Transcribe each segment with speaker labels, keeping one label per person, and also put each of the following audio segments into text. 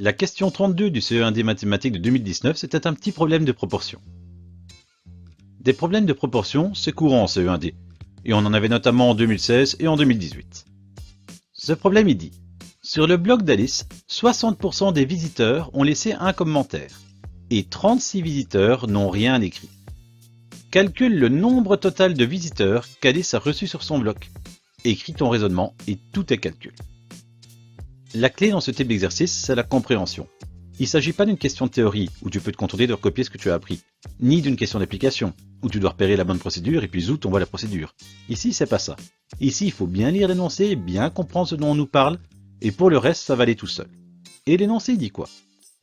Speaker 1: La question 32 du CE1D mathématiques de 2019, c'était un petit problème de proportion. Des problèmes de proportion, c'est courant en CE1D, et on en avait notamment en 2016 et en 2018. Ce problème il dit, sur le blog d'Alice, 60% des visiteurs ont laissé un commentaire, et 36 visiteurs n'ont rien écrit. Calcule le nombre total de visiteurs qu'Alice a reçu sur son blog. Écris ton raisonnement et tout est calcul. La clé dans ce type d'exercice, c'est la compréhension. Il ne s'agit pas d'une question de théorie, où tu peux te contenter de recopier ce que tu as appris, ni d'une question d'application, où tu dois repérer la bonne procédure et puis zout, on voit la procédure. Ici, c'est pas ça. Ici, il faut bien lire l'énoncé, bien comprendre ce dont on nous parle, et pour le reste, ça va aller tout seul. Et l'énoncé, il dit quoi?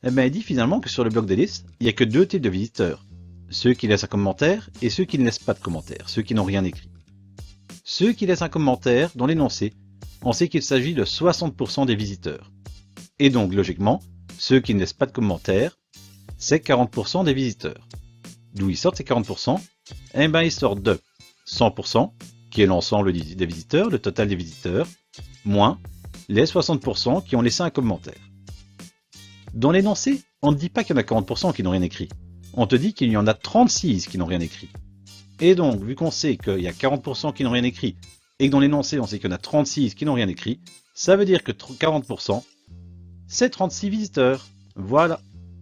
Speaker 1: Eh bien, il dit finalement que sur le blog d'Alice, il n'y a que deux types de visiteurs. Ceux qui laissent un commentaire et ceux qui ne laissent pas de commentaire, ceux qui n'ont rien écrit. Ceux qui laissent un commentaire, dans l'énoncé, on sait qu'il s'agit de 60% des visiteurs. Et donc, logiquement, ceux qui ne laissent pas de commentaires, c'est 40% des visiteurs. D'où ils sortent ces 40%? Eh bien, ils sortent de 100%, qui est l'ensemble des visiteurs, le total des visiteurs, moins les 60% qui ont laissé un commentaire. Dans l'énoncé, on ne dit pas qu'il y en a 40% qui n'ont rien écrit. On te dit qu'il y en a 36 qui n'ont rien écrit. Et donc, vu qu'on sait qu'il y a 40% qui n'ont rien écrit, et que dans l'énoncé, on sait qu'il y en a 36 qui n'ont rien écrit, ça veut dire que 40%, c'est 36 visiteurs. Voilà.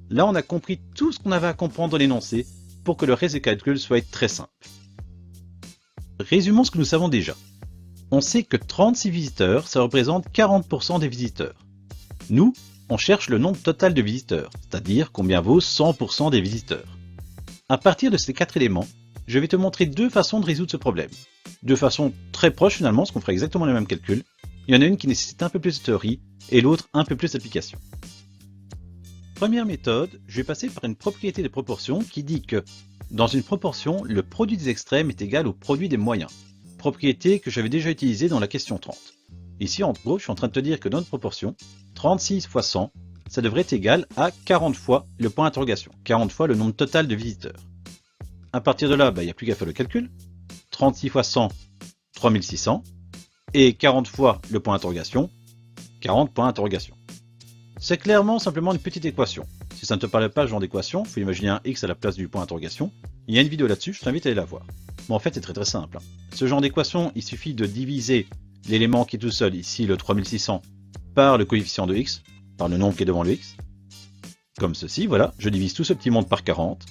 Speaker 1: Là, on a compris tout ce qu'on avait à comprendre dans l'énoncé pour que le reste des calculs soit très simple. Résumons ce que nous savons déjà. On sait que 36 visiteurs, ça représente 40% des visiteurs. Nous, on cherche le nombre total de visiteurs, c'est-à-dire combien vaut 100% des visiteurs. À partir de ces quatre éléments, je vais te montrer deux façons de résoudre ce problème. Deux façons très proches finalement, parce qu'on fera exactement les mêmes calculs. Il y en a une qui nécessite un peu plus de théorie et l'autre un peu plus d'application. Première méthode, je vais passer par une propriété de proportion qui dit que dans une proportion, le produit des extrêmes est égal au produit des moyens. Propriété que j'avais déjà utilisée dans la question 30. Ici, en gros, je suis en train de te dire que dans notre proportion, 36 fois 100, ça devrait être égal à 40 fois le point d'interrogation, 40 fois le nombre total de visiteurs. À partir de là, il n'y a plus qu'à faire le calcul. 36 fois 100, 3600. Et 40 fois le point d'interrogation, 40 points d'interrogation. C'est clairement simplement une petite équation. Si ça ne te parle pas ce genre d'équation, il faut imaginer un x à la place du point d'interrogation. Il y a une vidéo là-dessus, je t'invite à aller la voir. Bon, en fait, c'est très simple. Ce genre d'équation, il suffit de diviser l'élément qui est tout seul, ici le 3600, par le coefficient de x, par le nombre qui est devant le x. Comme ceci, voilà, je divise tout ce petit monde par 40.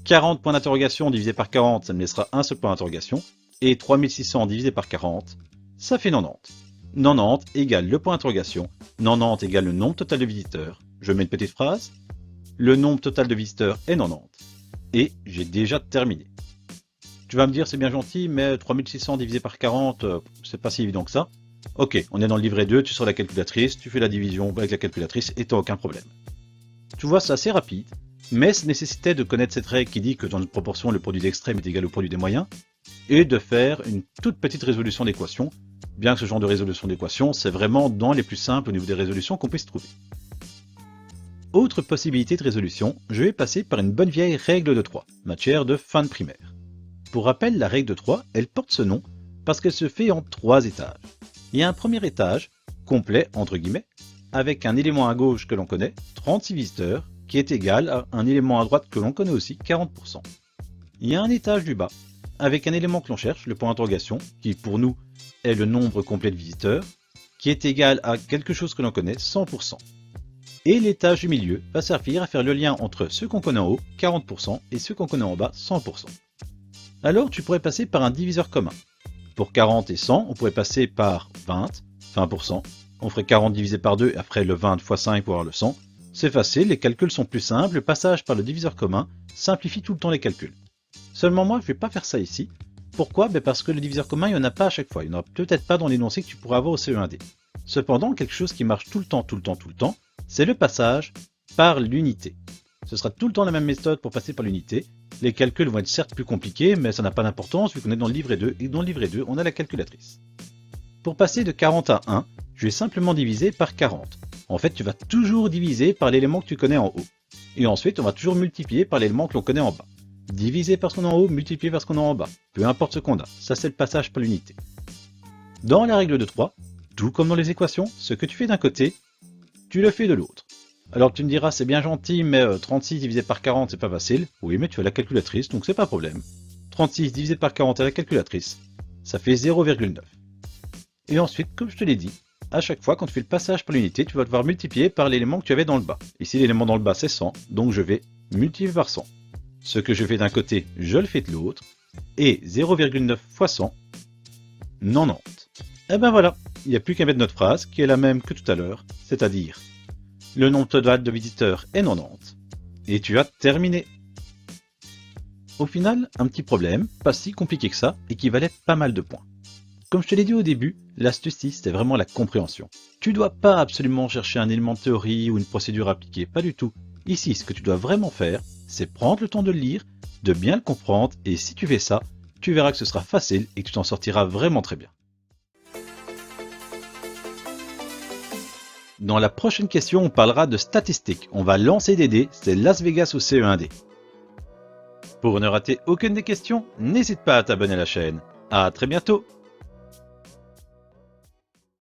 Speaker 1: 40 points d'interrogation divisé par 40, ça me laissera un seul point d'interrogation. Et 3600 divisé par 40, ça fait 90. 90 égale le point d'interrogation. 90 égale le nombre total de visiteurs. Je mets une petite phrase. Le nombre total de visiteurs est 90. Et j'ai déjà terminé. Tu vas me dire, c'est bien gentil, mais 3600 divisé par 40, c'est pas si évident que ça. Ok, on est dans le livret 2, tu sors la calculatrice, tu fais la division avec la calculatrice et t'as aucun problème. Tu vois, c'est assez rapide, mais ça nécessitait de connaître cette règle qui dit que dans une proportion, le produit d'extrême est égal au produit des moyens, et de faire une toute petite résolution d'équation, bien que ce genre de résolution d'équation, c'est vraiment dans les plus simples au niveau des résolutions qu'on puisse trouver. Autre possibilité de résolution, je vais passer par une bonne vieille règle de 3, matière de fin de primaire. Pour rappel, la règle de 3, elle porte ce nom parce qu'elle se fait en 3 étages. Il y a un premier étage, complet entre guillemets, avec un élément à gauche que l'on connaît, 36 visiteurs, qui est égal à un élément à droite que l'on connaît aussi, 40%. Il y a un étage du bas, avec un élément que l'on cherche, le point d'interrogation, qui pour nous est le nombre complet de visiteurs, qui est égal à quelque chose que l'on connaît, 100%. Et l'étage du milieu va servir à faire le lien entre ceux qu'on connaît en haut, 40%, et ceux qu'on connaît en bas, 100%. Alors tu pourrais passer par un diviseur commun. Pour 40 et 100, on pourrait passer par 20%. On ferait 40 divisé par 2 et après le 20 fois 5 pour avoir le 100. C'est facile, les calculs sont plus simples, le passage par le diviseur commun simplifie tout le temps les calculs. Seulement moi, je ne vais pas faire ça ici. Pourquoi? Parce que le diviseur commun, il n'y en a pas à chaque fois. Il n'y en aura peut-être pas dans l'énoncé que tu pourras avoir au CE1D. Cependant, quelque chose qui marche tout le temps, c'est le passage par l'unité. Ce sera tout le temps la même méthode pour passer par l'unité. Les calculs vont être certes plus compliqués, mais ça n'a pas d'importance vu qu'on est dans le livret 2, et dans le livret 2, on a la calculatrice. Pour passer de 40 à 1, je vais simplement diviser par 40. En fait, tu vas toujours diviser par l'élément que tu connais en haut. Et ensuite, on va toujours multiplier par l'élément que l'on connaît en bas. Diviser par ce qu'on a en haut, multiplier par ce qu'on a en bas. Peu importe ce qu'on a, ça c'est le passage par l'unité. Dans la règle de 3, tout comme dans les équations, ce que tu fais d'un côté, tu le fais de l'autre. Alors tu me diras, c'est bien gentil, mais 36 divisé par 40, c'est pas facile. Oui, mais tu as la calculatrice, donc c'est pas un problème. 36 divisé par 40 à la calculatrice, ça fait 0,9. Et ensuite, comme je te l'ai dit, à chaque fois quand tu fais le passage par l'unité, tu vas devoir multiplier par l'élément que tu avais dans le bas. Ici, l'élément dans le bas, c'est 100, donc je vais multiplier par 100. Ce que je fais d'un côté, je le fais de l'autre. Et 0,9 fois 100, 90. Et ben voilà, il n'y a plus qu'à mettre notre phrase, qui est la même que tout à l'heure, c'est-à-dire le nombre total de visiteurs est 90. Et tu as terminé. Au final, un petit problème, pas si compliqué que ça, et qui valait pas mal de points. Comme je te l'ai dit au début, l'astuce ici, c'est vraiment la compréhension. Tu dois pas absolument chercher un élément de théorie ou une procédure appliquée, pas du tout. Ici, ce que tu dois vraiment faire, c'est prendre le temps de le lire, de bien le comprendre, et si tu fais ça, tu verras que ce sera facile et que tu t'en sortiras vraiment très bien. Dans la prochaine question, on parlera de statistiques. On va lancer des dés, c'est Las Vegas au CE1D. Pour ne rater aucune des questions, n'hésite pas à t'abonner à la chaîne. À très bientôt!